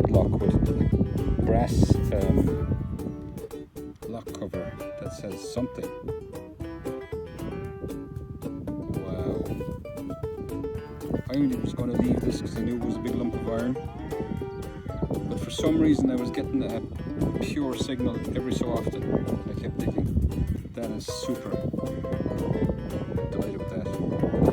padlock with a brass lock cover that says something. Wow. I only was going to leave this because I knew it was a big lump of iron, but for some reason I was getting a pure signal every so often. I kept thinking, that is super. Delighted with that.